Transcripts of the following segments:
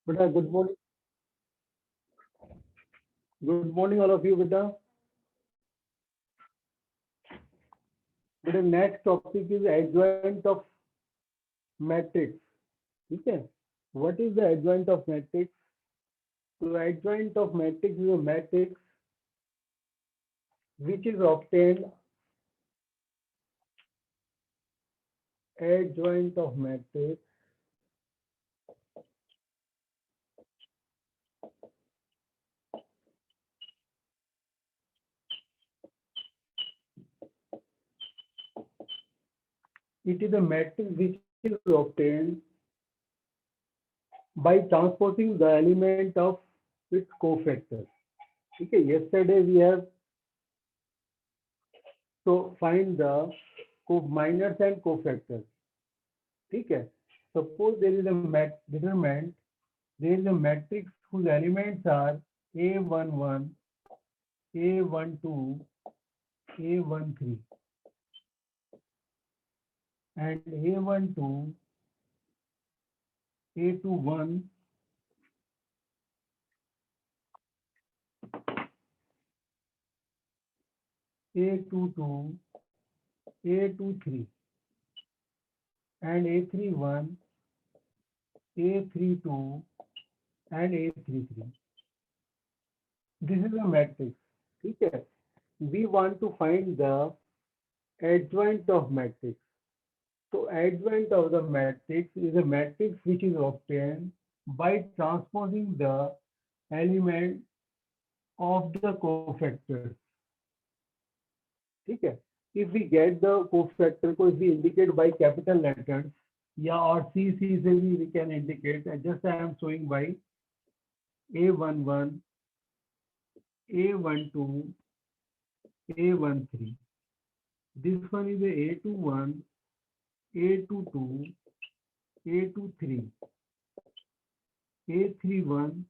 Beta, good morning, all of you, beta. Beta, next topic is adjoint of matrix. Okay. What is the adjoint of matrix? So, adjoint of matrix is a matrix which is obtained. Adjoint of matrix. It is a matrix which is obtained by transposing the element of its cofactors. Okay. Yesterday we have to find the co-minors and cofactors. Okay. Suppose there is a determinant. There is a matrix whose elements are A11, A12, A13, and A12, A21, A22, A23, and A31, A32, and A33. This is a matrix. Okay. We want to find the adjoint of matrix. So adjoint of the matrix is a matrix which is obtained by transposing the element of the cofactors. ठीक है. If we get the cofactor को if we indicate by capital letters या और C से भी we can indicate. Just I am showing by A11, A12, A13. This one is a A21, A22, A23, A31,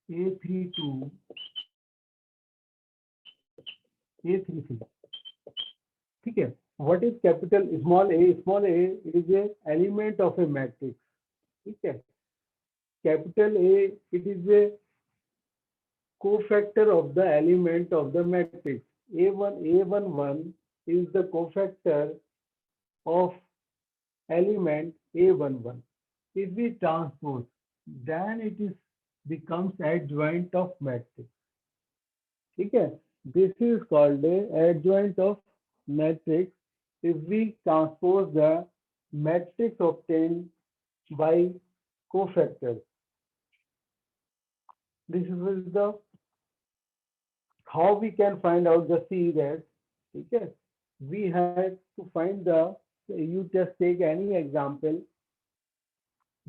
A32, A33. ठीक है. What is capital small a? Small a, it is a element of a matrix. ठीक है. Capital A, it is a cofactor of the element of the matrix. A11 is the cofactor of element A11. If we transpose, then it is becomes adjoint of matrix. ठीक है. This is called a adjoint of matrix if we transpose the matrix obtained by cofactors. This is the how we can find out the C that okay, we have to find the you just take any example.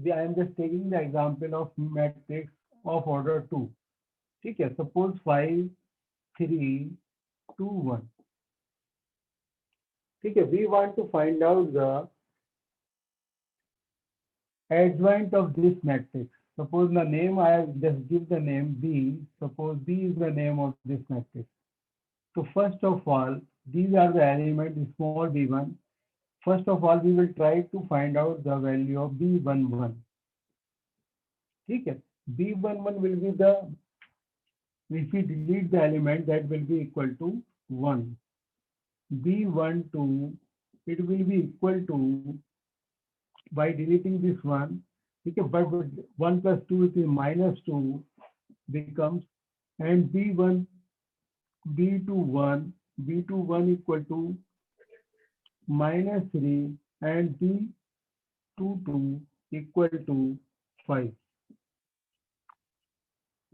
I am just taking the example of matrix of order 2. Okay, suppose 5, 3, 2, 1. Okay, we want to find out the adjoint of this matrix. Suppose the name I have just give the name B. Suppose B is the name of this matrix. So first of all, these are the elements small b1. First of all, we will try to find out the value of B11. Okay, B11 will be the if we delete the element that will be equal to 1. B12 it will be equal to by deleting this one. Okay, but 1 plus 2 is minus 2 becomes and B1 B21 B21 equal to minus 3 and B22 equal to 5.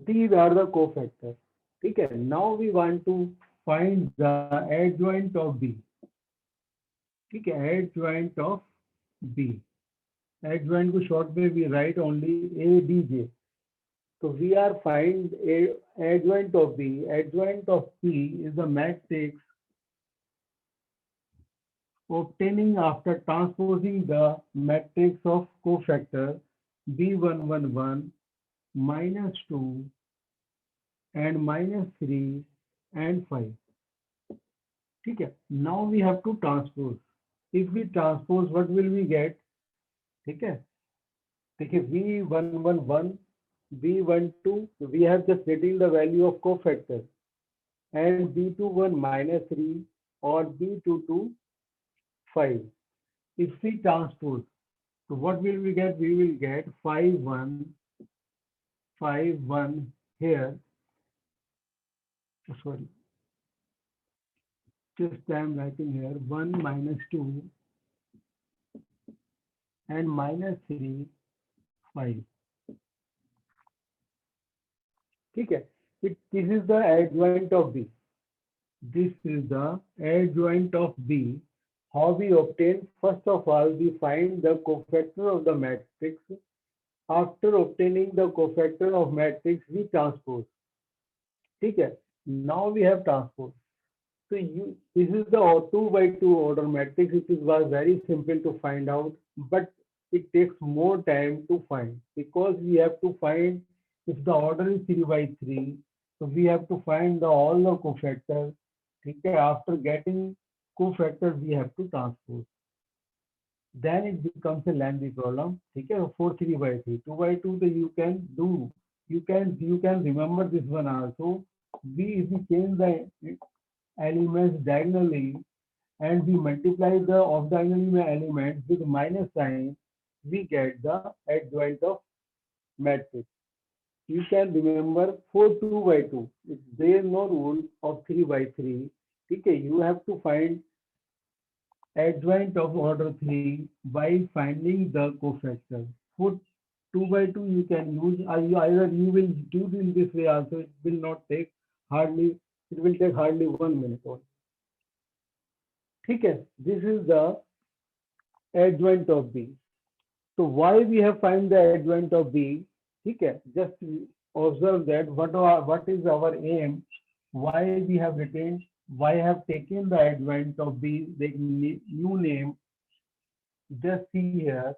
These are the cofactors. Okay, now we want to find the adjoint of B. Okay, adjoint of B. Adjoint को short में we write only ABJ. So we are find a adjoint of B. Adjoint of B is the matrix obtaining after transposing the matrix of cofactor B111 minus 2 and minus 3 and 5. Okay. Now we have to transpose. If we transpose, what will we get? Okay. देखिए V111, V12, we have just getting the value of cofactor, and B21 -3 or B22 5. If we transpose, so what will we get? We will get 5 1 here. Sorry, just I am writing here 1 -2 and -3 5. ठीक है? This is the adjoint of B. This is the adjoint of B. How we obtain? First of all, we find the cofactor of the matrix. After obtaining the cofactor of matrix, we transpose. ठीक है? Now we have transpose. So this is the 2 by 2 order matrix. It was very simple to find out, but it takes more time to find because we have to find if the order is 3 by 3. So we have to find all the cofactors. Okay, after getting cofactor, we have to transpose. Then it becomes a lengthy problem. Okay, for 3 by 3, 2 by 2, you can do. You can remember this one also. If we change the elements diagonally and we multiply the off diagonal elements with minus sign, we get the adjoint of matrix. You can remember for 2 by 2. There is no rule of 3 by 3. Okay, you have to find adjoint of order 3 by finding the cofactor. For 2 by 2, you can use either you will do in this way also. It will not take hardly. It will take hardly 1 minute. Okay, this is the adjoint of B. So why we have find the adjoint of B? Okay, just observe that what is our aim? Why we have retained? Why have taken the adjoint of B? The new name. Just see here.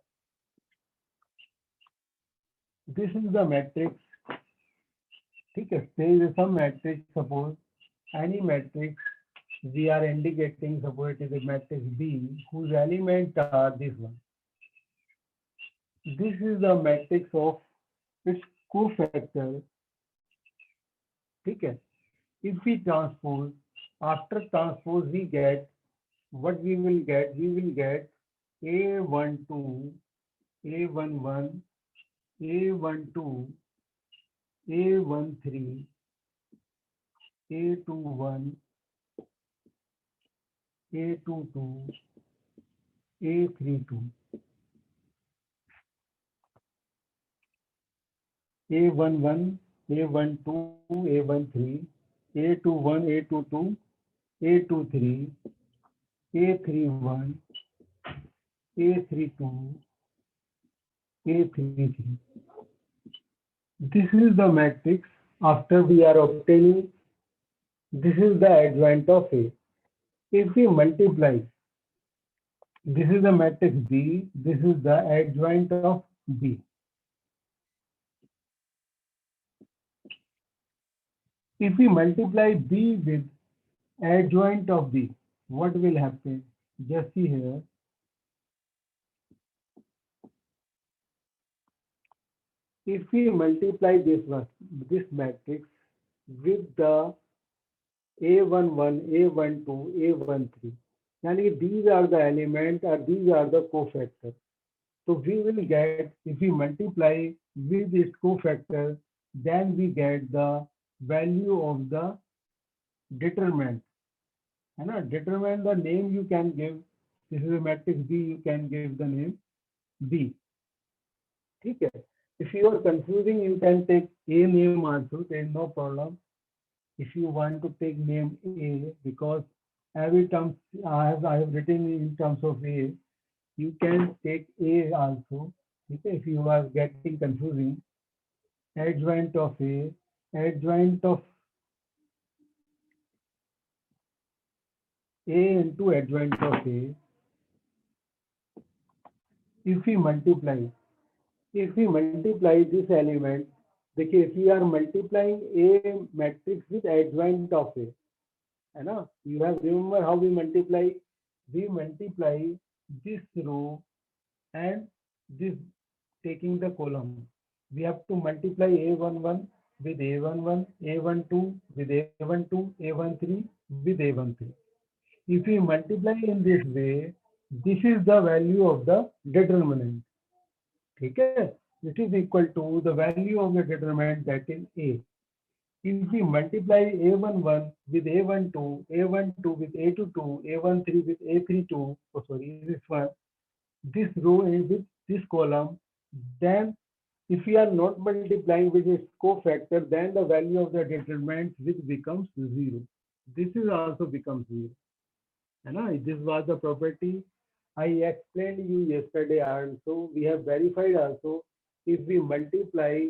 This is the matrix. Okay, there is some matrix. Suppose any matrix we are indicating. Suppose it is a matrix B whose elements are this one. This is the matrix of its cofactor. Okay. If we transpose, after transpose we get what we will get. We will get A12, A11, A12, A13, A21, A22, A32, A11, A12, A13, A21, A22, A23, A31, A32, A33. This is the matrix after we are obtaining. This is the adjoint of A. If we multiply, this is the matrix B. This is the adjoint of B. If we multiply B with adjoint of B, what will happen? Just see here. If we multiply this matrix with the A11, A12, A13, yani these are the elements or these are the cofactors. So we will get, if we multiply with this cofactor, then we get the value of the determinant. Determinant, the name you can give. This is a matrix B, you can give the name B. Okay. If you are confusing, you can take A name also, there is no problem. If you want to take name A, because every term I have written in terms of A, you can take A also. Okay. If you are getting confusing, adjoint of A, adjoint of A into adjoint of A. If we multiply this element, देखिए if we are multiplying A matrix with adjoint of A, है ना? You have remember how we multiply? We multiply this row and this taking the column. We have to multiply A11 with A11, A12 with A12, A13 with A13. If we multiply in this way, this is the value of the determinant. Okay? It is equal to the value of the determinant, that is A. If we multiply A11 with A12, A12 with A22, A13 with A32, oh sorry, this one, this row is with this column, then if we are not multiplying with its cofactor, then the value of the determinant which becomes 0. This is also becomes 0. This was the property I explained you yesterday also. We have verified also, if we multiply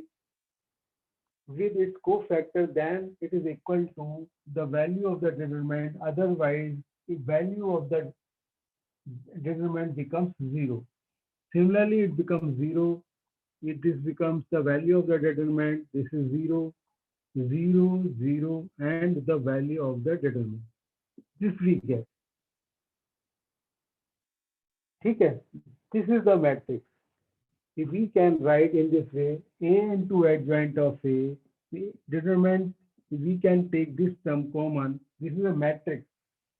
with its cofactor, then it is equal to the value of the determinant. Otherwise, the value of the determinant becomes 0. Similarly, it becomes 0. This becomes the value of the determinant. This is 0, 0, 0, and the value of the determinant. This we get. Okay? This is the matrix. If we can write in this way, A into adjoint of A, the determinant, we can take this term common. This is a matrix.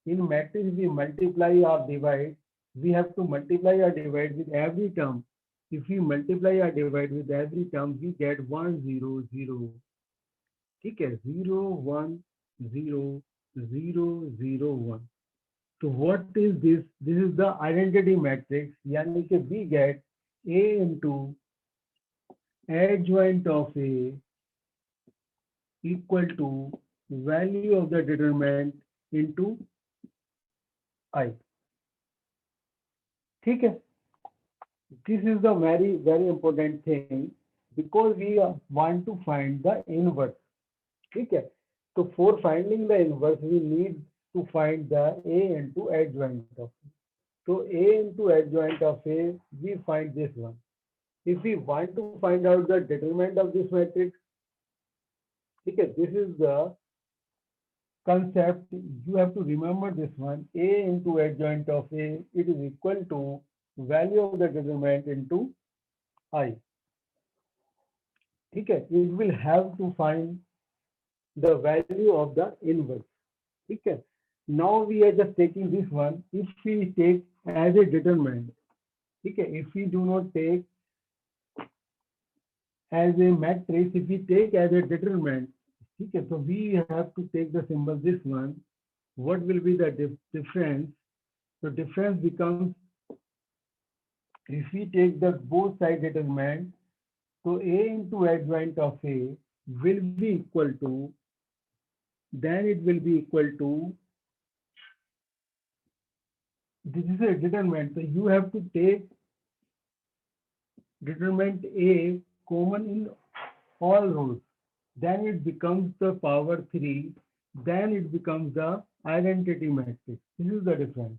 In matrix, we multiply or divide. We have to multiply or divide with every term. If we multiply or divide with every term, we get 1, 0, 0. Okay, 0, 1, 0, 0, 0, 1. So what is this? This is the identity matrix. Yani कि we get A into adjoint of A equal to value of the determinant into I. ठीक है? This is the very, very important thing because we want to find the inverse. ठीक है? So for finding the inverse, we need to find the A into adjoint of A. So A into adjoint of A, we find this one. If we want to find out the determinant of this matrix, okay, this is the concept. You have to remember this one. A into adjoint of A, it is equal to value of the determinant into I. Okay, it will have to find the value of the inverse. Okay. Now we are just taking this one. If we take as a determinant, okay, if we do not take as a matrix, if we take as a determinant, okay, so we have to take the symbol this one. What will be the difference? The difference becomes, if we take the both side determinant, so A into adjoint of A will be equal to, then it will be equal to, this is a determinant, so you have to take determinant A common in all rows. Then it becomes the power 3, then it becomes the identity matrix. This is the difference.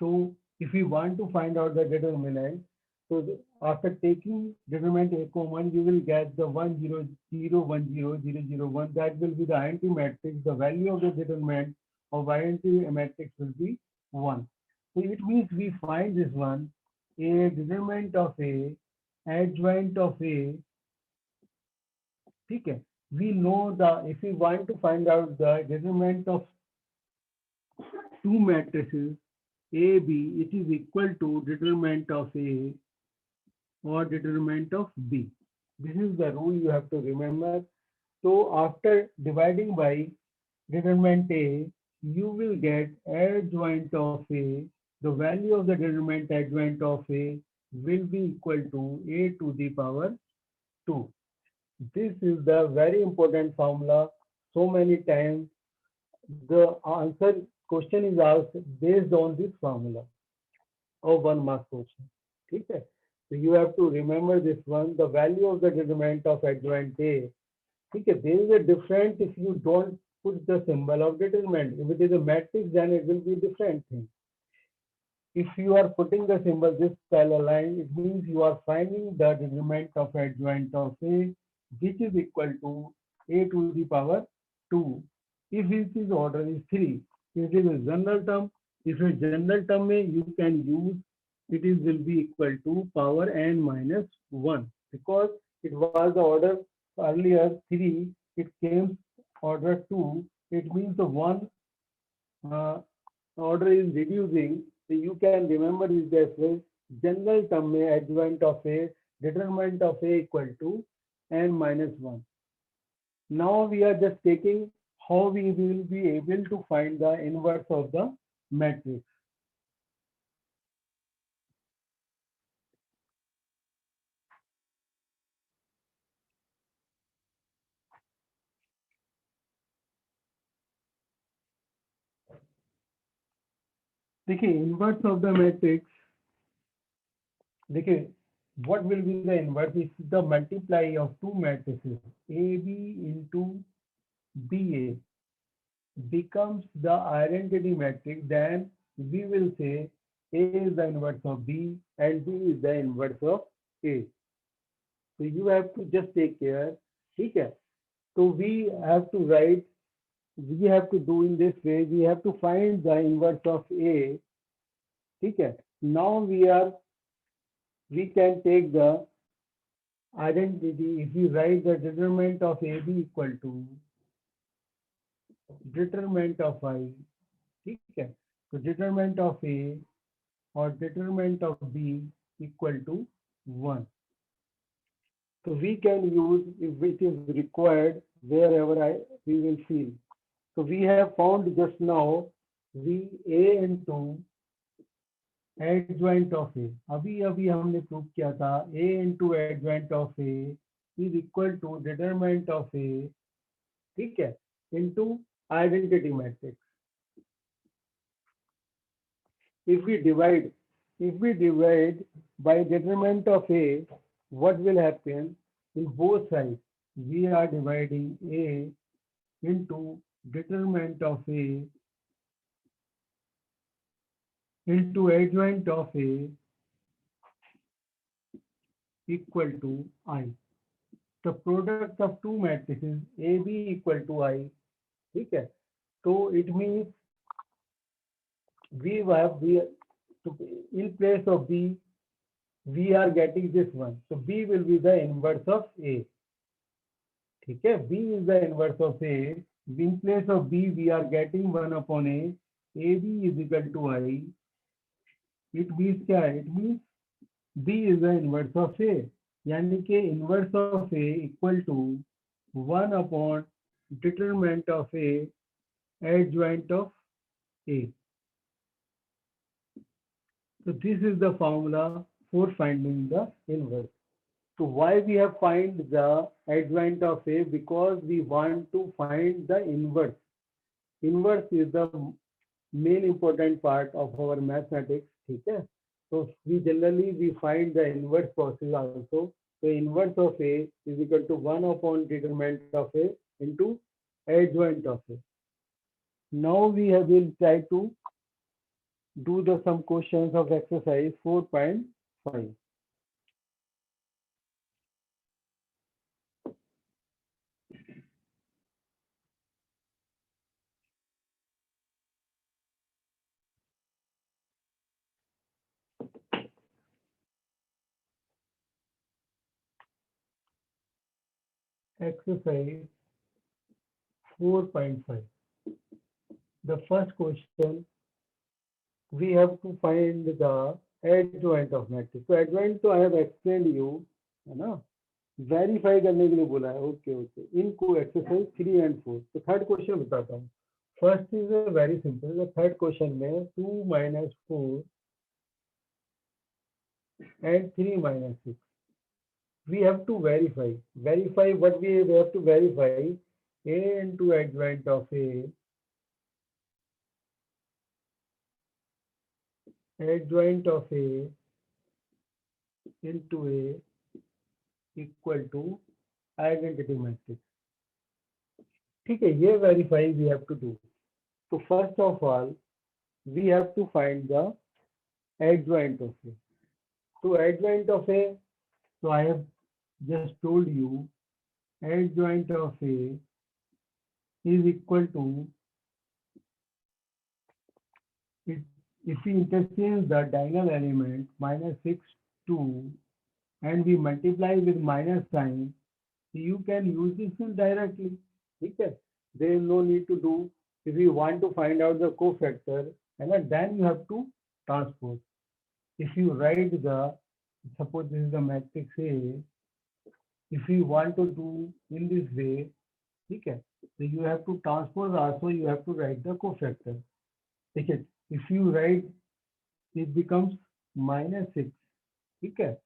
So if we want to find out the determinant, so after taking determinant A common, you will get the 1, 0, 0, 1, 0, 0, 0, 1. That will be the identity matrix. The value of the determinant of identity matrix will be 1. So it means we find this one, a determinant of A, adjoint of A. Okay. We know the, if we want to find out the determinant of two matrices A, B, it is equal to determinant of A or determinant of B. This is the rule you have to remember. So after dividing by determinant A, you will get adjoint of A. The value of the determinant adjoint of A will be equal to A to the power 2. This is the very important formula. So many times the answer question is asked based on this formula of 1 mark question. Okay? So you have to remember this one, the value of the determinant of adjoint A. Okay? There is a difference if you don't put the symbol of determinant. If it is a matrix, then it will be a different thing. If you are putting the symbol this parallel line, it means you are finding the determinant of adjoint of A, which is equal to A to the power 2. If its order is 3, it is a general term. If a general term, you can use it is will be equal to power n minus 1 because it was the order earlier 3, it came order 2. It means the one uh, order is reducing. So you can remember this way. General term में adjoint of A, determinant of A equal to n minus 1. Now we are just taking how we will be able to find the inverse of the matrix. देखिए inverse of the matrix, देखिए what will be the inverse is the multiply of two matrices AB into BA becomes the identity matrix. Then we will say A is the inverse of B and B is the inverse of A. So you have to just take care. ठीक है? So we have to write, we have to do in this way. We have to find the inverse of A. ठीक है? Now we can take the identity. If we write the determinant of AB equal to determinant of I, ठीक है? तो determinant of A or determinant of B equal to 1. So we can use if it is required wherever we will feel. So we have found just now V A into adjoint of A. अभी अभी हमने prove किया था A into adjoint of A is equal to determinant of A, ठीक है, into identity matrix. If we divide by determinant of A, what will happen? In both sides, we are dividing A into determinant of A into adjoint of A equal to I. The product of two matrices AB equal to I, ठीक है? So it means we in place of B, we are getting this one. So B will be the inverse of A. ठीक है? B is the inverse of A. In place of B, we are getting 1 upon A. AB is equal to I. It means क्या है? It means B is the inverse of A. यानी कि inverse of A equal to 1 upon determinant of A adjoint of A. So this is the formula for finding the inverse. So why we have find the adjoint of A? Because we want to find the inverse. Inverse is the main important part of our mathematics. ठीक है? So we generally find the inverse process also. So inverse of A is equal to 1 upon determinant of A into adjoint of A. Now will try to do some questions of exercise 4.5. Exercise 4.5. The first question, we have to find the adjoint of matrix. So adjoint तो I have explained you, है ना? Verify करने के लिए बोला है. Okay okay. इनको exercise 3 and 4. तो थर्ड क्वेश्चन बताता हूँ. First is very simple. The third question में 2 minus 4 and 3 minus 6. We have to verify. Verify what we have to verify. A into adjoint of A, adjoint of A into A equal to identity matrix. ठीक है, ये verify we have to do. So first of all, we have to find the adjoint of A. So adjoint of A, so I have just told you adjoint of A is equal to If we interchange the diagonal element minus 6, 2 and we multiply with minus sign, you can use this one directly. Okay? There is no need to do, if you want to find out the cofactor, and then you have to transpose. If you write the, suppose this is the matrix A, if you want to do in this way, okay, so you have to transpose also, you have to write the cofactor. Okay, if you write, it becomes minus 6, okay,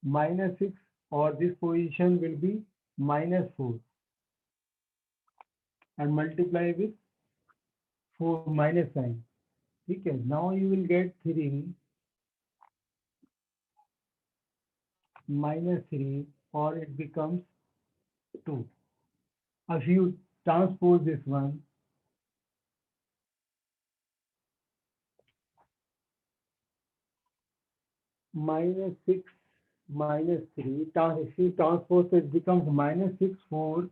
minus 6, or this position will be minus 4 and multiply with 4 minus sign. Okay, now you will get 3 minus 3, or it becomes 2. If you transpose this one, minus 6 minus 3, if you transpose, it becomes minus 6, 4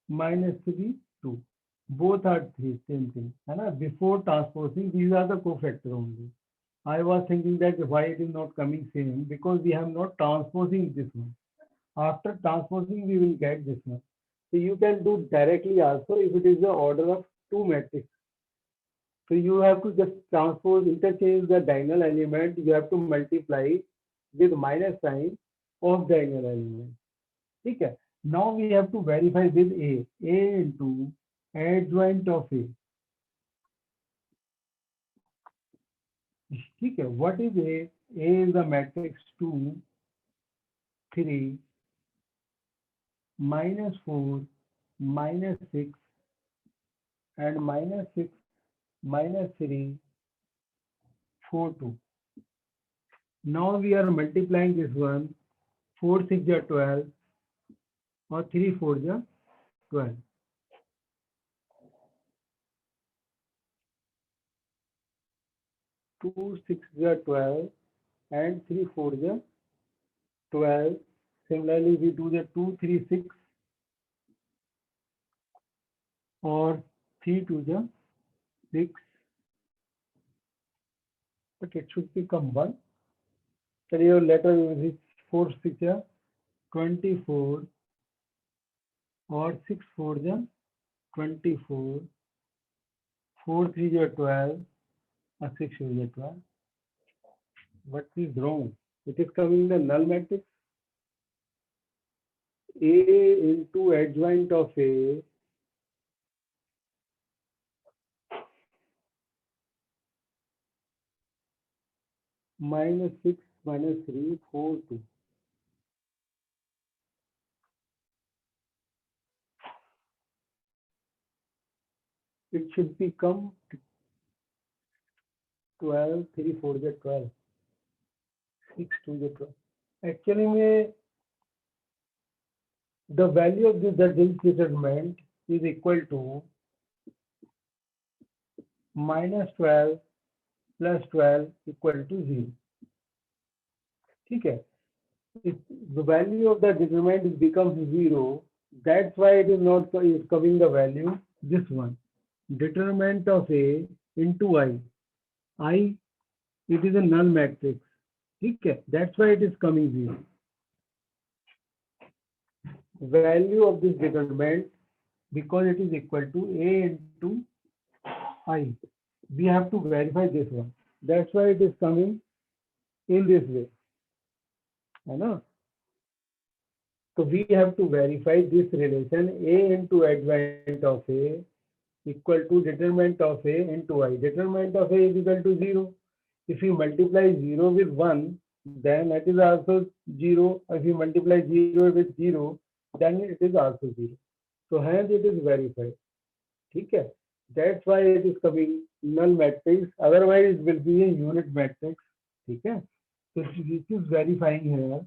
minus 3, 2. Both are 3, same thing. And before transposing, these are the cofactor only. I was thinking that why it is not coming same, because we have not transposing this one. After transposing, we will get this one. So you can do directly also if it is the order of 2 matrix. So you have to just transpose, interchange the diagonal element. You have to multiply with minus sign of diagonal element. Okay. Now we have to verify with A. A into adjoint of A. Okay. What is A? A is the matrix 2, 3, minus 4, minus 6, and minus 6, minus 3, 4, 2. Now we are multiplying this one. 4 6 are 12, or 3 4 are 12. 2 6 are 12, and 3 4 are 12. Similarly, we do the 2 3 6, or 3 2 are 6, but it should become 1. So your letter is 4 6 are 24, or 6 4 are 24, 4 3 are 12, or 6 4 are 12. What is wrong? It is coming in the null matrix. A into adjoint of A minus 6 minus 3 4 2. It should become 12 3 4 is 12, 6 2 is 12. Actually the value of this determinant is equal to minus 12 plus 12 equal to 0. Okay. If the value of the determinant becomes 0, that's why it is not is coming the value this one. Determinant of A into I. I, it is a null matrix. Okay. That's why it is coming 0. Value of this determinant, because it is equal to A into I. We have to verify this one. That's why it is coming in this way. You know? So we have to verify this relation A into adjoint of A equal to determinant of A into I. Determinant of A is equal to 0. If you multiply 0 with 1, then it is also 0. If you multiply 0 with 0, then it is also 0. So hence it is verified. Okay. That's why it is coming null matrix. Otherwise, it will be a unit matrix. Okay. So this is verifying here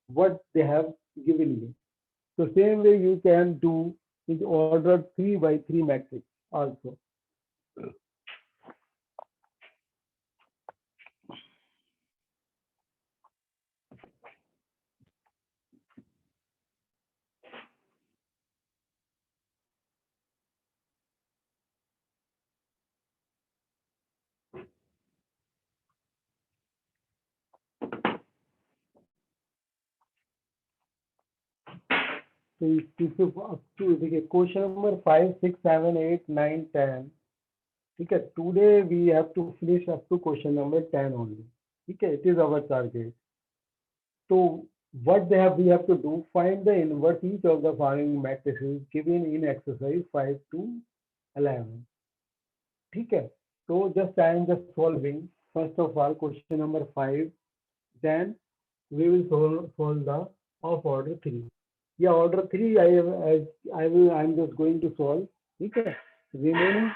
what they have given you. So same way you can do in the order 3 by 3 matrix also. तो इससे up to देखिए question number 5, 6, 7, 8, 9, 10, ठीक है, today we have to finish up to question number 10 only, ठीक है, it is our target. So what we have to do, find the inverse each of the following matrices given in exercise 5 to 11. ठीक है, so just I am just solving first of all question number 5, then we will solve the of order 3. Yeah, order 3 I'm just going to solve. ठीक है, remaining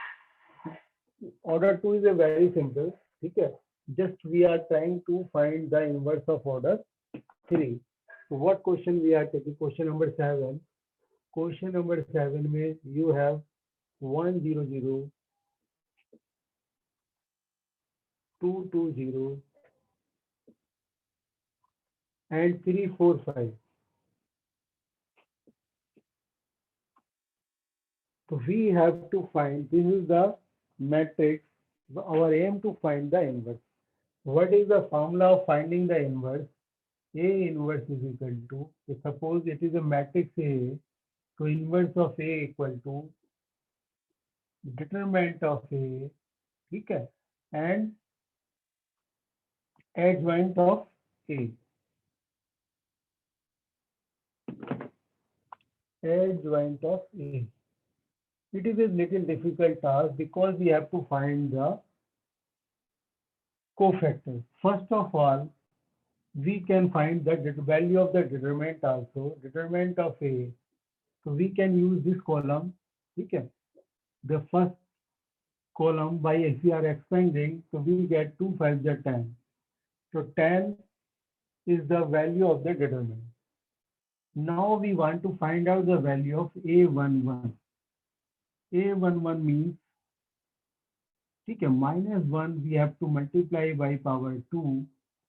order 2 is a very simple. ठीक है, just we are trying to find the inverse of order 3. So what question we are taking? Question number 7. Question number 7 में you have 1 0 0, 2 2 0 and 3 4 5. So we have to find, this is the matrix, our aim to find the inverse. What is the formula of finding the inverse? A inverse is equal to, suppose it is a matrix A, so inverse of A equal to determinant of A, ठीक है, and adjoint of A. Adjoint of A. It is a little difficult task because we have to find the cofactors. First of all, we can find the value of the determinant also, determinant of A. So we can use this column, okay? The first column by if we are expanding, so we get 2 5 are 10. So 10 is the value of the determinant. Now we want to find out the value of A11. A11 means, ठीक है, -1 we have to multiply by power 2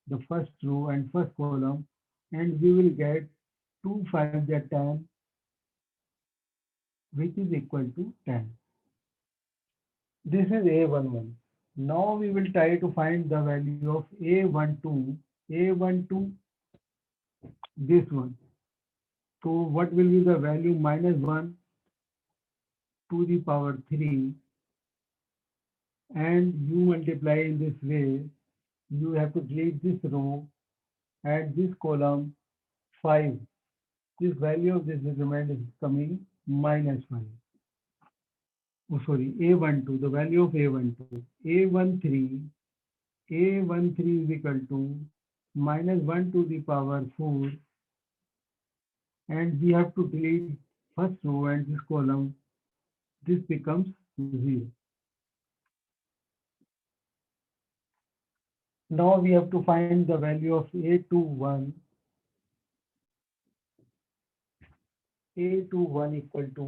the first row and first column, and we will get 2 5 are 10, which is equal to 10. This is A11. Now we will try to find the value of A12. A12, this one. So what will be the value? -1 to the power 3, and you multiply in this way. You have to delete this row and this column 5. This value of this determinant is coming -5. Oh, sorry, A12, the value of A12. A13 is equal to -1 to the power 4, and we have to delete first row and this column. This becomes 0. Now we have to find the value of A21. A21 equal to,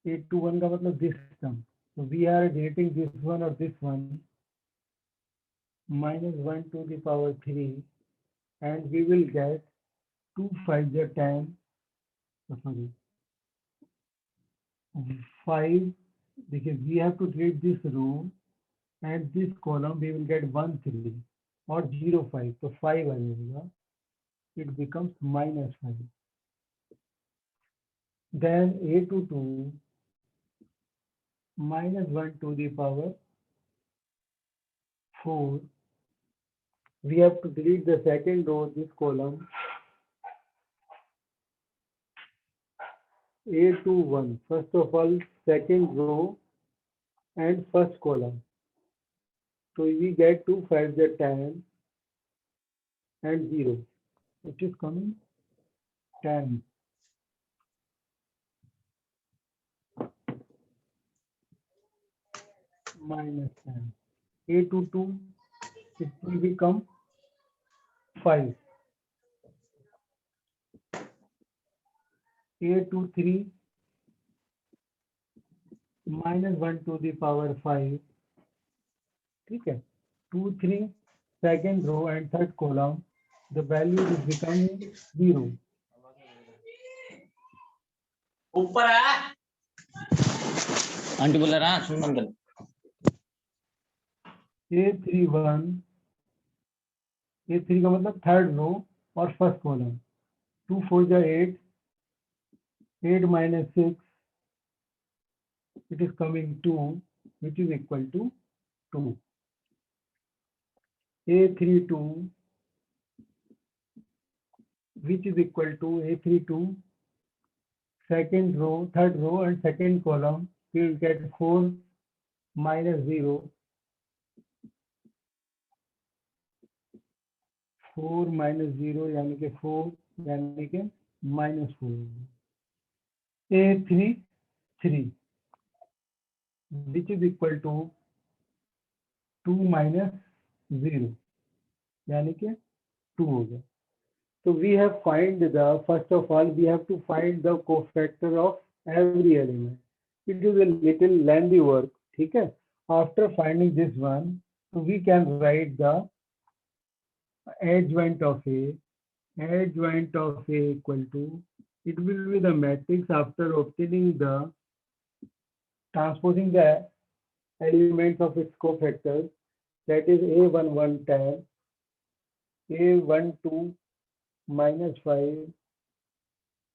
A21 का मतलब this term. So we are deleting this one or this one, -1 to the power 3, and we will get 2 5 are 10. Sorry, 5, because we have to delete this row and this column. We will get 1 3 or 0 5. So 5 आ जाएगा. It becomes -5. Then A22 -1 to the power 4. We have to delete the second row, this column. A21, first of all, second row and first column. So we get 2 5 are 10 and 0. It is coming 10. -10. A22, it will become 5. A23 -1 to the power 5. ठीक है, 2 3 second row and third column. The value is becoming 0. ऊपर आ aunty बोल रहा सुन बंद कर. A3 का मतलब third row और first column. 2 4 are 8, 8 minus 6, it is coming 2, which is equal to 2. A32, which is equal to A32, second row, third row and second column, we will get 4 minus 0. 4 minus 0 यानी कि 4 यानी कि minus 4. A33, which is equal to 2 minus 0 यानी कि 2 हो गया. So we have find the, first of all, we have to find the cofactor of every element. It is a little lengthy work, ठीक है. After finding this one, so we can write the adjoint of A. Adjoint of A equal to, it will be the matrix after obtaining the, transposing the elements of its cofactors, that is A11 10, A12 minus 5,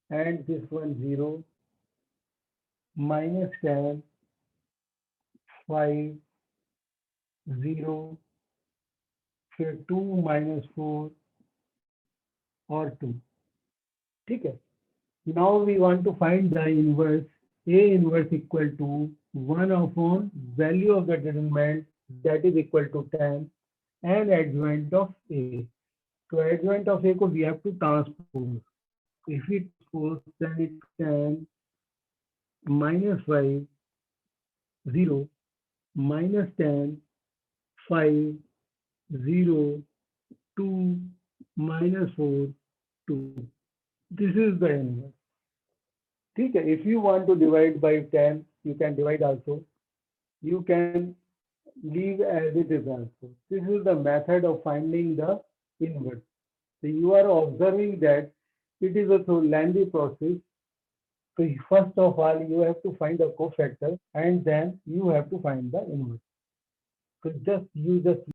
and this one 0, minus 10, 5, 0, फिर 2 minus 4 और 2. ठीक है. Now we want to find the inverse. A inverse equal to 1 upon value of the determinant, that is equal to 10, and adjoint of A. So adjoint of A को we have to transpose. If we transpose, then it can minus 5, 0, minus 10, 5, 0, 2, minus 4, 2. This is the inverse. ठीक है. If you want to divide by 10, you can divide also. You can leave as it is also. This is the method of finding the inverse. So you are observing that it is a lengthy process. So first of all, you have to find the cofactor and then you have to find the inverse. So you just